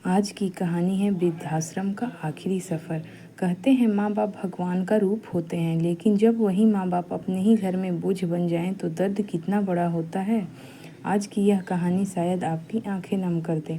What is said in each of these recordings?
आज की कहानी है वृद्धाश्रम का आखिरी सफ़र। कहते हैं माँ बाप भगवान का रूप होते हैं, लेकिन जब वही माँ बाप अपने ही घर में बोझ बन जाएं तो दर्द कितना बड़ा होता है। आज की यह कहानी शायद आपकी आंखें नम कर दे।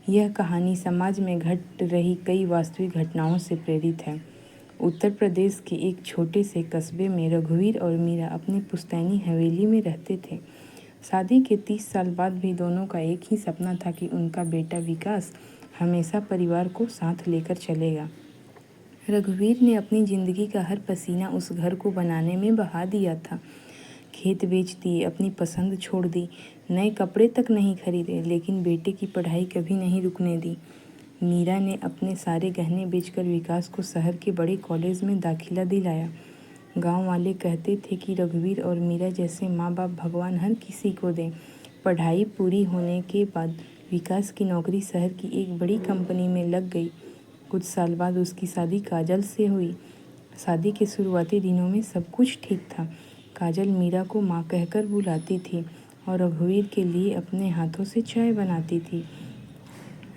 यह कहानी समाज में घट रही कई वास्तविक घटनाओं से प्रेरित है। उत्तर प्रदेश के एक छोटे से कस्बे में रघुवीर और मीरा अपनी पुश्तैनी हवेली में रहते थे। शादी के 30 साल बाद भी दोनों का एक ही सपना था कि उनका बेटा विकास हमेशा परिवार को साथ लेकर चलेगा। रघुवीर ने अपनी ज़िंदगी का हर पसीना उस घर को बनाने में बहा दिया था। खेत बेच दिए, अपनी पसंद छोड़ दी, नए कपड़े तक नहीं खरीदे, लेकिन बेटे की पढ़ाई कभी नहीं रुकने दी। मीरा ने अपने सारे गहने बेचकर विकास को शहर के बड़े कॉलेज में दाखिला दिलाया। गांव वाले कहते थे कि रघुवीर और मीरा जैसे माँ बाप भगवान हर किसी को दें। पढ़ाई पूरी होने के बाद विकास की नौकरी शहर की एक बड़ी कंपनी में लग गई। कुछ साल बाद उसकी शादी काजल से हुई। शादी के शुरुआती दिनों में सब कुछ ठीक था। काजल मीरा को माँ कहकर बुलाती थी और रघुवीर के लिए अपने हाथों से चाय बनाती थी।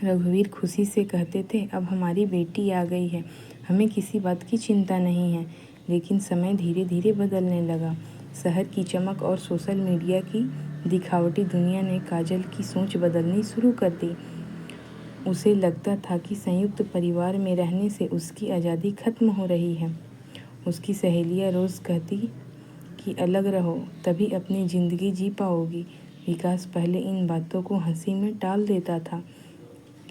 रघुवीर खुशी से कहते थे, अब हमारी बेटी आ गई है, हमें किसी बात की चिंता नहीं है। लेकिन समय धीरे धीरे बदलने लगा। शहर की चमक और सोशल मीडिया की दिखावटी दुनिया ने काजल की सोच बदलनी शुरू कर दी। उसे लगता था कि संयुक्त परिवार में रहने से उसकी आज़ादी खत्म हो रही है। उसकी सहेलियाँ रोज़ कहती कि अलग रहो, तभी अपनी ज़िंदगी जी पाओगी। विकास पहले इन बातों को हंसी में टाल देता था,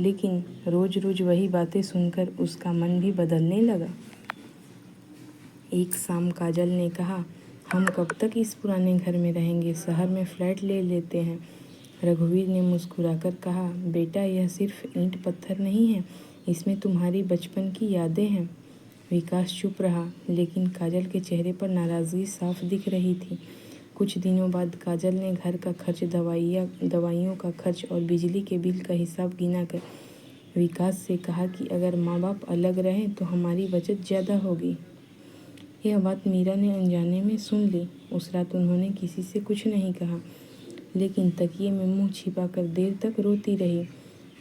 लेकिन रोज़ रोज़ वही बातें सुनकर उसका मन भी बदलने लगा। एक शाम काजल ने कहा, हम कब तक इस पुराने घर में रहेंगे, शहर में फ्लैट ले लेते हैं। रघुवीर ने मुस्कुराकर कहा, बेटा यह सिर्फ ईंट पत्थर नहीं है, इसमें तुम्हारी बचपन की यादें हैं। विकास चुप रहा, लेकिन काजल के चेहरे पर नाराज़गी साफ दिख रही थी। कुछ दिनों बाद काजल ने घर का खर्च, दवाइयों का खर्च और बिजली के बिल का हिसाब गिना कर विकास से कहा कि अगर माँ बाप अलग रहें तो हमारी बचत ज़्यादा होगी। यह बात मीरा ने अनजाने में सुन ली। उस रात उन्होंने किसी से कुछ नहीं कहा, लेकिन तकिए में मुंह छिपाकर देर तक रोती रही।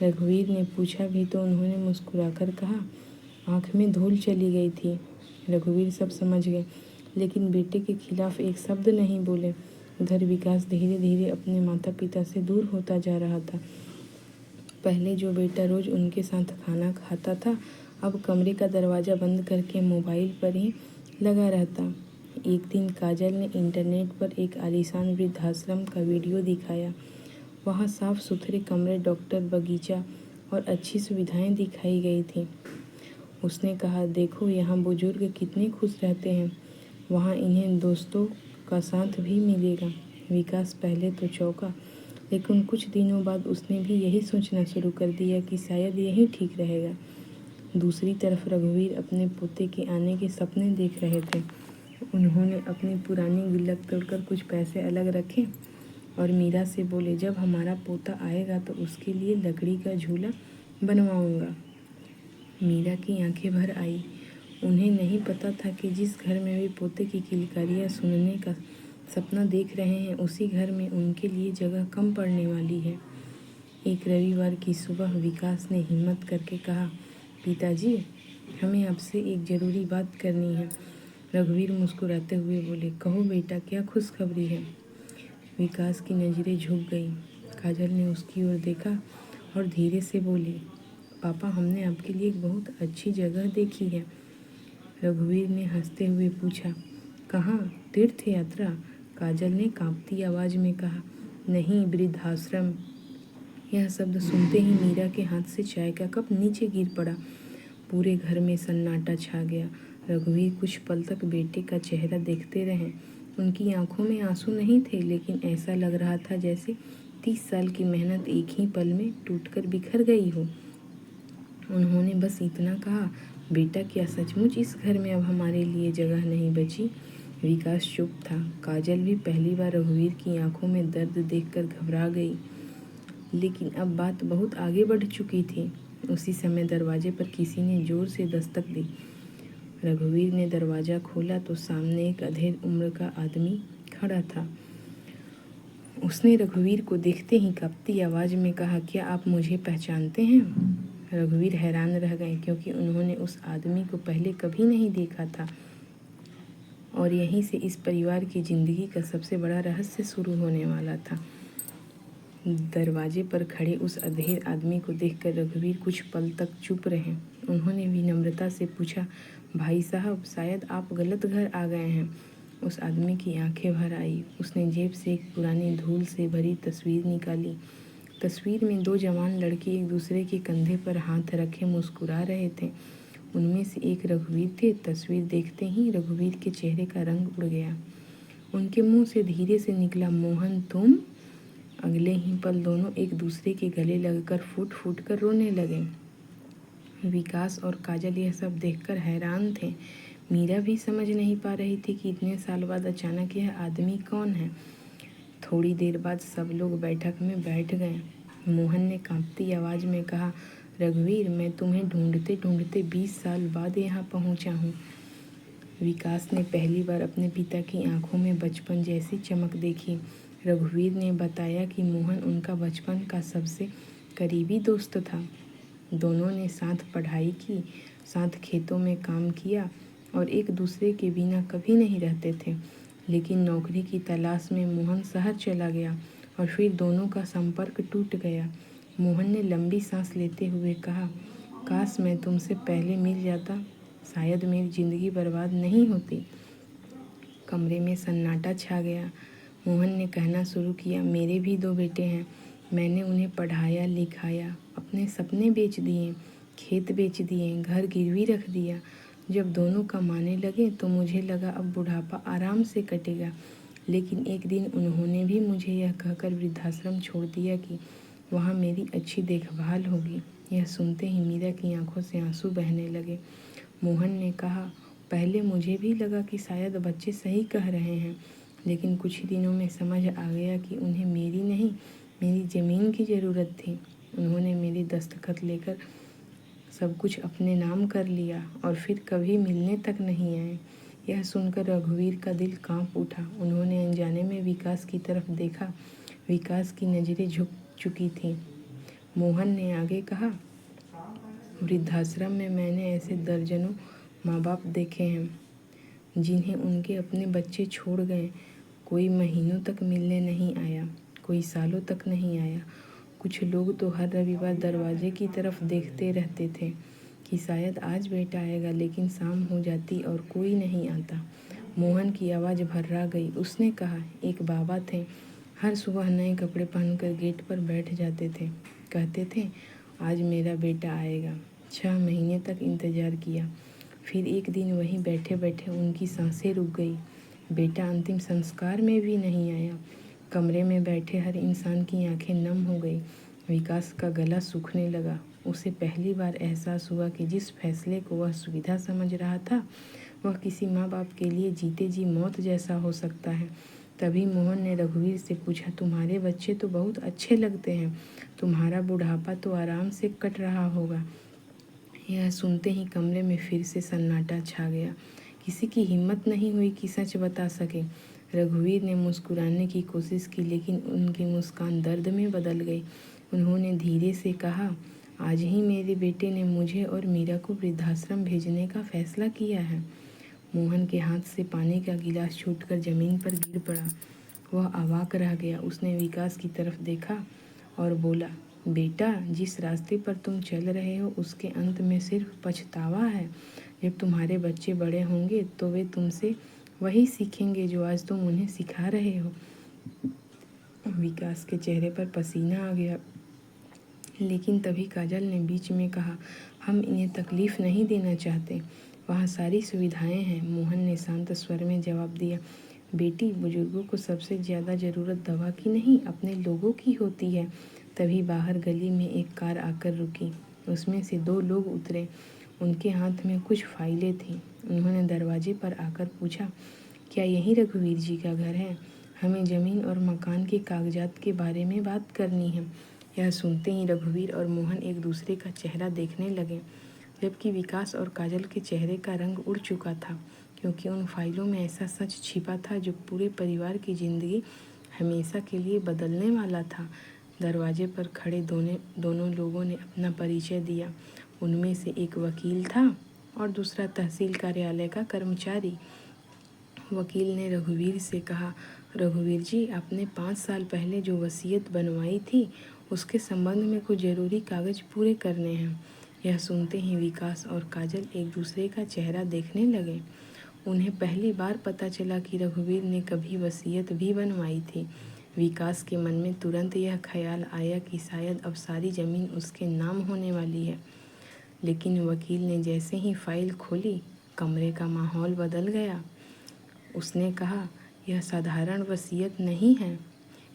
रघुवीर ने पूछा भी तो उन्होंने मुस्कुराकर कहा, आँख में धूल चली गई थी। रघुवीर सब समझ गए, लेकिन बेटे के खिलाफ एक शब्द नहीं बोले। उधर विकास धीरे धीरे अपने माता पिता से दूर होता जा रहा था। पहले जो बेटा रोज़ उनके साथ खाना खाता था, अब कमरे का दरवाज़ा बंद करके मोबाइल पर ही लगा रहता। एक दिन काजल ने इंटरनेट पर एक आलीशान वृद्धाश्रम का वीडियो दिखाया। वहाँ साफ सुथरे कमरे, डॉक्टर, बगीचा और अच्छी सुविधाएं दिखाई गई थी। उसने कहा, देखो यहाँ बुजुर्ग कितने खुश रहते हैं, वहाँ इन्हें दोस्तों का साथ भी मिलेगा। विकास पहले तो चौंका, लेकिन कुछ दिनों बाद उसने भी यही सोचना शुरू कर दिया कि शायद यही ठीक रहेगा। दूसरी तरफ रघुवीर अपने पोते के आने के सपने देख रहे थे। उन्होंने अपनी पुरानी गुल्लक तोड़कर कुछ पैसे अलग रखे और मीरा से बोले, जब हमारा पोता आएगा तो उसके लिए लकड़ी का झूला बनवाऊंगा। मीरा की आंखें भर आई। उन्हें नहीं पता था कि जिस घर में वे पोते की किलकारियाँ सुनने का सपना देख रहे हैं, उसी घर में उनके लिए जगह कम पड़ने वाली है। एक रविवार की सुबह विकास ने हिम्मत करके कहा, पिताजी, हमें आपसे एक ज़रूरी बात करनी है। रघुवीर मुस्कुराते हुए बोले, कहो बेटा, क्या खुशखबरी है। विकास की नज़रें झुक गई। काजल ने उसकी ओर देखा और धीरे से बोली, पापा, हमने आपके लिए एक बहुत अच्छी जगह देखी है। रघुवीर ने हंसते हुए पूछा, कहाँ? तीर्थ यात्रा? काजल ने कांपती आवाज़ में कहा, नहीं, वृद्धाश्रम। यह शब्द सुनते ही मीरा के हाथ से चाय का कप नीचे गिर पड़ा। पूरे घर में सन्नाटा छा गया। रघुवीर कुछ पल तक बेटे का चेहरा देखते रहे। उनकी आंखों में आंसू नहीं थे, लेकिन ऐसा लग रहा था जैसे 30 साल की मेहनत एक ही पल में टूटकर बिखर गई हो। उन्होंने बस इतना कहा, बेटा, क्या सचमुच इस घर में अब हमारे लिए जगह नहीं बची? विकास चुप था। काजल भी पहली बार रघुवीर की आंखों में दर्द देखकर घबरा गई, लेकिन अब बात बहुत आगे बढ़ चुकी थी। उसी समय दरवाजे पर किसी ने जोर से दस्तक दी। रघुवीर ने दरवाज़ा खोला तो सामने एक अधेड़ उम्र का आदमी खड़ा था। उसने रघुवीर को देखते ही कांपती आवाज़ में कहा, क्या आप मुझे पहचानते हैं? रघुवीर हैरान रह गए क्योंकि उन्होंने उस आदमी को पहले कभी नहीं देखा था और यहीं से इस परिवार की ज़िंदगी का सबसे बड़ा रहस्य शुरू होने वाला था। दरवाजे पर खड़े उस अधेड़ आदमी को देखकर रघुवीर कुछ पल तक चुप रहे। उन्होंने विनम्रता से पूछा, भाई साहब, शायद आप गलत घर आ गए हैं। उस आदमी की आंखें भर आई। उसने जेब से एक पुरानी धूल से भरी तस्वीर निकाली। तस्वीर में दो जवान लड़के एक दूसरे के कंधे पर हाथ रखे मुस्कुरा रहे थे। उनमें से एक रघुवीर थे। तस्वीर देखते ही रघुवीर के चेहरे का रंग उड़ गया। उनके मुंह से धीरे से निकला, मोहन तुम? अगले ही पल दोनों एक दूसरे के गले लगकर फूट फूट कर रोने लगे। विकास और काजल यह सब देखकर हैरान थे। मीरा भी समझ नहीं पा रही थी कि इतने साल बाद अचानक यह आदमी कौन है। थोड़ी देर बाद सब लोग बैठक में बैठ गए। मोहन ने कांपती आवाज़ में कहा, रघुवीर, मैं तुम्हें ढूंढते ढूंढते 20 साल बाद यहाँ पहुँचा हूँ। विकास ने पहली बार अपने पिता की आंखों में बचपन जैसी चमक देखी। रघुवीर ने बताया कि मोहन उनका बचपन का सबसे करीबी दोस्त था। दोनों ने साथ पढ़ाई की, साथ खेतों में काम किया और एक दूसरे के बिना कभी नहीं रहते थे। लेकिन नौकरी की तलाश में मोहन शहर चला गया और फिर दोनों का संपर्क टूट गया। मोहन ने लंबी सांस लेते हुए कहा, काश मैं तुमसे पहले मिल जाता, शायद मेरी ज़िंदगी बर्बाद नहीं होती। कमरे में सन्नाटा छा गया। मोहन ने कहना शुरू किया, मेरे भी 2 बेटे हैं। मैंने उन्हें पढ़ाया लिखाया, अपने सपने बेच दिए, खेत बेच दिए, घर गिरवी रख दिया। जब दोनों कमाने लगे तो मुझे लगा अब बुढ़ापा आराम से कटेगा। लेकिन एक दिन उन्होंने भी मुझे यह कहकर वृद्धाश्रम छोड़ दिया कि वहाँ मेरी अच्छी देखभाल होगी। यह सुनते ही मीरा की आंखों से आंसू बहने लगे। मोहन ने कहा, पहले मुझे भी लगा कि शायद बच्चे सही कह रहे हैं, लेकिन कुछ ही दिनों में समझ आ गया कि उन्हें मेरी नहीं, मेरी ज़मीन की ज़रूरत थी। उन्होंने मेरे दस्तखत लेकर सब कुछ अपने नाम कर लिया और फिर कभी मिलने तक नहीं आए। यह सुनकर रघुवीर का दिल कांप उठा। उन्होंने अनजाने में विकास की तरफ देखा। विकास की नज़रें झुक चुकी थीं। मोहन ने आगे कहा, वृद्धाश्रम में मैंने ऐसे दर्जनों माँ बाप देखे हैं जिन्हें उनके अपने बच्चे छोड़ गए। कोई महीनों तक मिलने नहीं आया, कोई सालों तक नहीं आया। कुछ लोग तो हर रविवार दरवाजे की तरफ देखते रहते थे कि शायद आज बेटा आएगा, लेकिन शाम हो जाती और कोई नहीं आता। मोहन की आवाज़ भर्रा गई। उसने कहा, एक बाबा थे, हर सुबह नए कपड़े पहनकर गेट पर बैठ जाते थे, कहते थे, आज मेरा बेटा आएगा। 6 महीने तक इंतज़ार किया, फिर एक दिन वहीं बैठे बैठे उनकी सांसें रुक गई। बेटा अंतिम संस्कार में भी नहीं आया। कमरे में बैठे हर इंसान की आंखें नम हो गई। विकास का गला सूखने लगा। उसे पहली बार एहसास हुआ कि जिस फैसले को वह सुविधा समझ रहा था, वह किसी माँ बाप के लिए जीते जी मौत जैसा हो सकता है। तभी मोहन ने रघुवीर से पूछा, तुम्हारे बच्चे तो बहुत अच्छे लगते हैं, तुम्हारा बुढ़ापा तो आराम से कट रहा होगा। यह सुनते ही कमरे में फिर से सन्नाटा छा गया। किसी की हिम्मत नहीं हुई कि सच बता सके। रघुवीर ने मुस्कुराने की कोशिश की, लेकिन उनकी मुस्कान दर्द में बदल गई। उन्होंने धीरे से कहा, आज ही मेरे बेटे ने मुझे और मीरा को वृद्धाश्रम भेजने का फैसला किया है। मोहन के हाथ से पानी का गिलास छूटकर ज़मीन पर गिर पड़ा। वह अवाक रह गया। उसने विकास की तरफ देखा और बोला, बेटा, जिस रास्ते पर तुम चल रहे हो उसके अंत में सिर्फ पछतावा है। जब तुम्हारे बच्चे बड़े होंगे तो वे तुमसे वही सीखेंगे जो आज तुम उन्हें सिखा रहे हो। विकास के चेहरे पर पसीना आ गया, लेकिन तभी काजल ने बीच में कहा, हम इन्हें तकलीफ़ नहीं देना चाहते, वहाँ सारी सुविधाएं हैं। मोहन ने शांत स्वर में जवाब दिया, बेटी, बुजुर्गों को सबसे ज़्यादा ज़रूरत दवा की नहीं, अपने लोगों की होती है। तभी बाहर गली में एक कार आकर रुकी। उसमें से 2 लोग उतरे। उनके हाथ में कुछ फाइलें थीं। उन्होंने दरवाजे पर आकर पूछा, क्या यही रघुवीर जी का घर है? हमें ज़मीन और मकान के कागजात के बारे में बात करनी है। यह सुनते ही रघुवीर और मोहन एक दूसरे का चेहरा देखने लगे, जबकि विकास और काजल के चेहरे का रंग उड़ चुका था, क्योंकि उन फाइलों में ऐसा सच छिपा था जो पूरे परिवार की ज़िंदगी हमेशा के लिए बदलने वाला था। दरवाजे पर खड़े दोनों लोगों ने अपना परिचय दिया। उनमें से एक वकील था और दूसरा तहसील कार्यालय का कर्मचारी। वकील ने रघुवीर से कहा, रघुवीर जी, आपने 5 साल पहले जो वसीयत बनवाई थी उसके संबंध में कुछ ज़रूरी कागज़ पूरे करने हैं। यह सुनते ही विकास और काजल एक दूसरे का चेहरा देखने लगे। उन्हें पहली बार पता चला कि रघुवीर ने कभी वसीयत भी बनवाई थी। विकास के मन में तुरंत यह ख्याल आया कि शायद अब सारी ज़मीन उसके नाम होने वाली है। लेकिन वकील ने जैसे ही फाइल खोली, कमरे का माहौल बदल गया। उसने कहा, यह साधारण वसीयत नहीं है,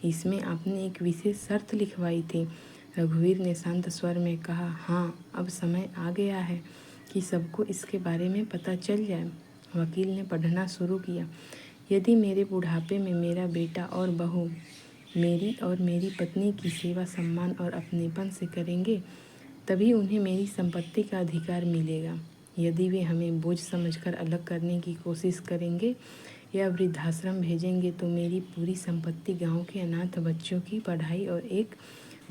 इसमें आपने एक विशेष शर्त लिखवाई थी। रघुवीर ने शांत स्वर में कहा, हाँ, अब समय आ गया है कि सबको इसके बारे में पता चल जाए। वकील ने पढ़ना शुरू किया। यदि मेरे बुढ़ापे में मेरा बेटा और बहू मेरी और मेरी पत्नी की सेवा सम्मान और अपनेपन से करेंगे, तभी उन्हें मेरी संपत्ति का अधिकार मिलेगा। यदि वे हमें बोझ समझकर अलग करने की कोशिश करेंगे या वृद्धाश्रम भेजेंगे तो मेरी पूरी संपत्ति गांव के अनाथ बच्चों की पढ़ाई और एक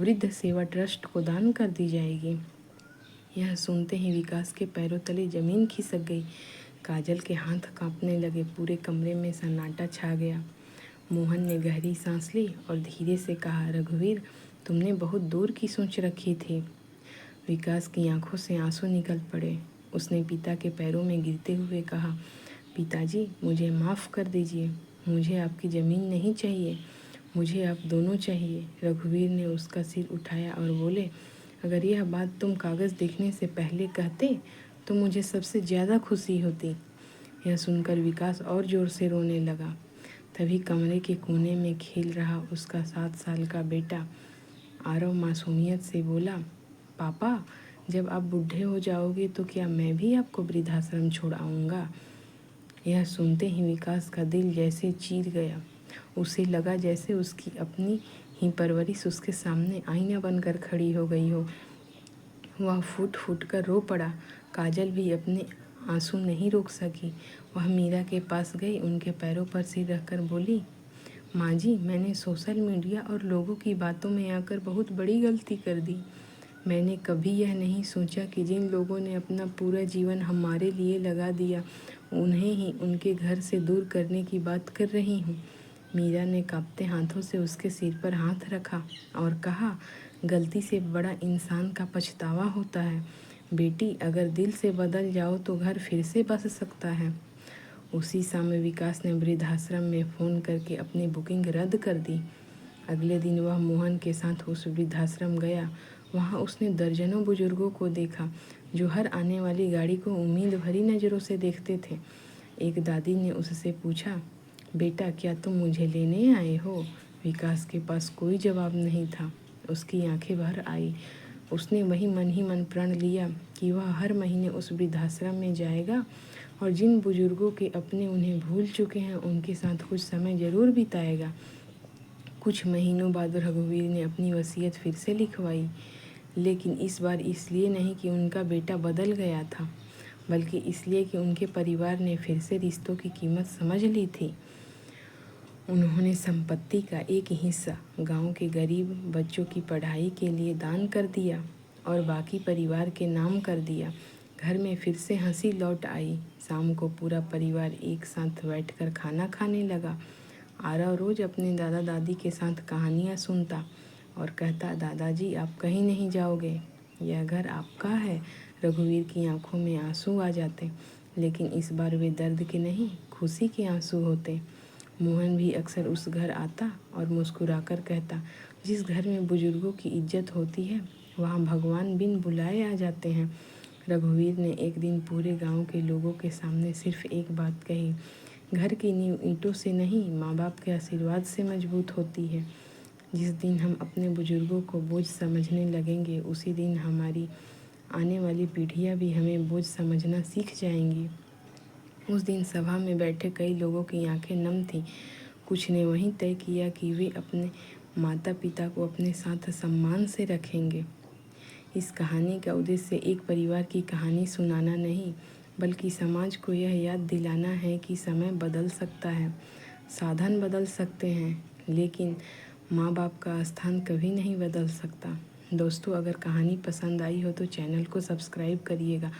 वृद्ध सेवा ट्रस्ट को दान कर दी जाएगी। यह सुनते ही विकास के पैरों तले जमीन खिसक गई। काजल के हाथ कांपने लगे। पूरे कमरे में सन्नाटा छा गया। मोहन ने गहरी सांस ली और धीरे से कहा, रघुवीर, तुमने बहुत दूर की सोच रखी थी। विकास की आंखों से आंसू निकल पड़े। उसने पिता के पैरों में गिरते हुए कहा, पिताजी, मुझे माफ़ कर दीजिए। मुझे आपकी ज़मीन नहीं चाहिए, मुझे आप दोनों चाहिए। रघुवीर ने उसका सिर उठाया और बोले, अगर यह बात तुम कागज़ देखने से पहले कहते तो मुझे सबसे ज़्यादा खुशी होती। यह सुनकर विकास और ज़ोर से रोने लगा। तभी कमरे के कोने में खेल रहा उसका 7 साल का बेटा आरव मासूमियत से बोला, पापा, जब आप बूढ़े हो जाओगे तो क्या मैं भी आपको वृद्धाश्रम छोड़ आऊँगा? यह सुनते ही विकास का दिल जैसे चीर गया। उसे लगा जैसे उसकी अपनी ही परवरिश उसके सामने आईना बनकर खड़ी हो गई हो। वह फूट फूट कर रो पड़ा। काजल भी अपने आंसू नहीं रोक सकी। वह मीरा के पास गई, उनके पैरों पर सिर रखकर बोली, माँ जी, मैंने सोशल मीडिया और लोगों की बातों में आकर बहुत बड़ी गलती कर दी। मैंने कभी यह नहीं सोचा कि जिन लोगों ने अपना पूरा जीवन हमारे लिए लगा दिया, उन्हें ही उनके घर से दूर करने की बात कर रही हूँ। मीरा ने कांपते हाथों से उसके सिर पर हाथ रखा और कहा, गलती से बड़ा इंसान का पछतावा होता है। बेटी, अगर दिल से बदल जाओ तो घर फिर से बस सकता है। उसी समय विकास ने वृद्धाश्रम में फ़ोन करके अपनी बुकिंग रद्द कर दी। अगले दिन वह मोहन के साथ उस वृद्धाश्रम गया। वहाँ उसने दर्जनों बुजुर्गों को देखा जो हर आने वाली गाड़ी को उम्मीद भरी नज़रों से देखते थे। एक दादी ने उससे पूछा, बेटा, क्या तुम मुझे लेने आए हो? विकास के पास कोई जवाब नहीं था। उसकी आंखें भर आई। उसने वही मन ही मन प्रण लिया कि वह हर महीने उस वृद्धाश्रम में जाएगा और जिन बुजुर्गों के अपने उन्हें भूल चुके हैं उनके साथ कुछ समय ज़रूर बिताएगा। कुछ महीनों बाद रघुवीर ने अपनी वसीयत फिर से लिखवाई, लेकिन इस बार इसलिए नहीं कि उनका बेटा बदल गया था, बल्कि इसलिए कि उनके परिवार ने फिर से रिश्तों की कीमत समझ ली थी। उन्होंने संपत्ति का एक हिस्सा गांव के गरीब बच्चों की पढ़ाई के लिए दान कर दिया और बाकी परिवार के नाम कर दिया। घर में फिर से हंसी लौट आई। शाम को पूरा परिवार एक साथ बैठकर खाना खाने लगा। आरव रोज़ अपने दादा दादी के साथ कहानियाँ सुनता और कहता, दादाजी, आप कहीं नहीं जाओगे, यह घर आपका है। रघुवीर की आंखों में आंसू आ जाते, लेकिन इस बार वे दर्द के नहीं, खुशी के आंसू होते। मोहन भी अक्सर उस घर आता और मुस्कुराकर कहता, जिस घर में बुजुर्गों की इज्जत होती है वहाँ भगवान बिन बुलाए आ जाते हैं। रघुवीर ने एक दिन पूरे गांव के लोगों के सामने सिर्फ एक बात कही, घर की नींव ईंटों से नहीं, माँ बाप के आशीर्वाद से मजबूत होती है। जिस दिन हम अपने बुजुर्गों को बोझ समझने लगेंगे, उसी दिन हमारी आने वाली पीढ़ियाँ भी हमें बोझ समझना सीख जाएंगी। उस दिन सभा में बैठे कई लोगों की आंखें नम थीं। कुछ ने वहीं तय किया कि वे अपने माता पिता को अपने साथ सम्मान से रखेंगे। इस कहानी का उद्देश्य एक परिवार की कहानी सुनाना नहीं, बल्कि समाज को यह याद दिलाना है कि समय बदल सकता है, साधन बदल सकते हैं, लेकिन माँ बाप का स्थान कभी नहीं बदल सकता। दोस्तों, अगर कहानी पसंद आई हो तो चैनल को सब्सक्राइब करिएगा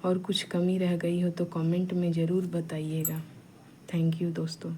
और कुछ कमी रह गई हो तो कमेंट में ज़रूर बताइएगा। थैंक यू दोस्तों।